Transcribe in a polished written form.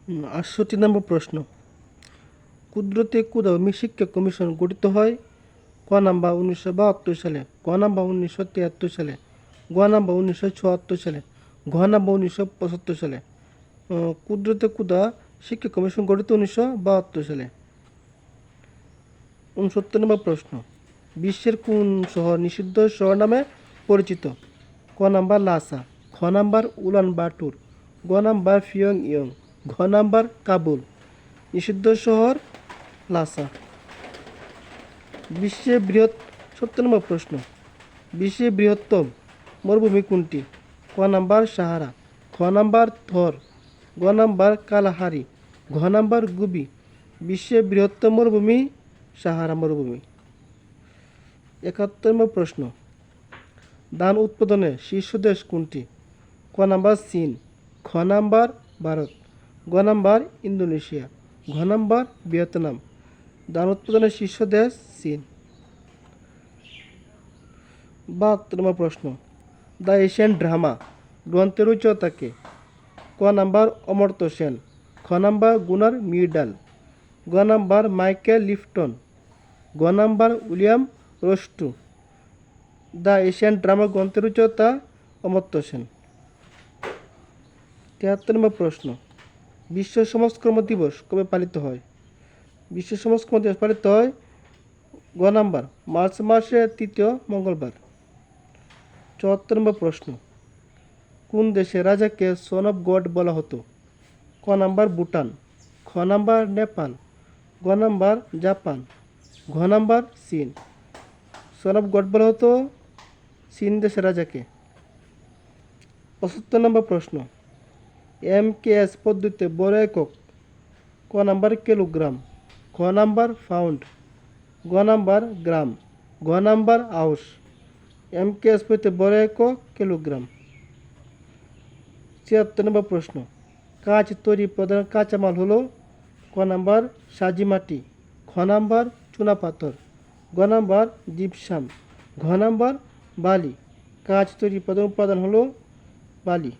68 নম্বর প্রশ্ন, কুদরতে কুদামি শিক্ষা কমিশন গঠিত হয় ক নাম্বার 1972 সালে, ক নাম্বার 1973 সালে, গ নাম্বার 1974 সালে, ঘ নাম্বার 1975 সালে। কুদরতে কুদা শিক্ষা কমিশন গঠিত 1972 সালে। 69 নম্বর প্রশ্ন, বিশ্বের কোন শহর নিষিদ্ধ শহর নামে পরিচিত? ক নাম্বার লাসা, খ নাম্বার উলান বাটুর, গ নাম্বার পিয়ং ইয়ং, ঘ নাম্বার কাবুল। নিষিদ্ধ শহর লাসা। বিশ্বের বৃহৎ 70 নম্বর প্রশ্ন, বিশ্বের বৃহত্তম মরুভূমি কোনটি? ক নাম্বার সাহারা, খ নাম্বার থর, গ নাম্বার কালাহারি, ঘ নাম্বার গুবি। বিশ্বের বৃহত্তম মরুভূমি সাহারা মরুভূমি। 71 নম্বর প্রশ্ন, ধান উৎপাদনে শীর্ষ দেশ কোনটি? ক নাম্বার চীন, খ নাম্বার ভারত, গ নাম্বার ইন্দোনেশিয়া, ঘ নাম্বার ভিয়েতনাম। ধান উৎপাদনের শীর্ষ দেশ চীন। 72 নম্বর প্রশ্ন, দ্য এশিয়ান ড্রামা গ্রন্থের রচয়িতা কে? ক নাম্বার অমর্ত্য সেন, খ নাম্বার গুনার মিডাল, গ নাম্বার মাইকেল লিফটন, গ number William Rostow. The Asian drama গ্রন্থের রচয়িতা অমর্ত্য সেন। 73 নম্বর প্রশ্ন, বিশ্ব সমাজকর্ম দিবস কবে পালিত হয়? বিশ্ব সমাজকর্ম দিবস পালিত হয় গ নাম্বার মার্চ মাসের 3য় মঙ্গলবার। 74 নম্বর প্রশ্ন, কোন দেশের রাজাকে সন অফ গড বলা হতো? ক নাম্বার ভুটান, খ নাম্বার নেপাল, গ নাম্বার জাপান, ঘ নাম্বার চীন। সন অফ গড বলা হতো চীন দেশের রাজাকে। 75 নম্বর প্রশ্ন, MKS পদ্ধতিতে বড় একক? ক নাম্বার কিলোগ্রাম, খ নাম্বার পাউন্ড, গ নাম্বার গ্রাম, ঘ নাম্বার আউস। MKS পদ্ধতিতে বড় একক কিলোগ্রাম। 76 নম্বর প্রশ্ন, কাঁচ তৈরি প্রধান কাঁচামাল হলো? ক নাম্বার সাজি মাটি, খ নাম্বার চুনাপাথর, গ নাম্বার জিপসাম, ঘ নাম্বার বালি। কাঁচ তৈরি প্রধান উপাদান হলো বালি।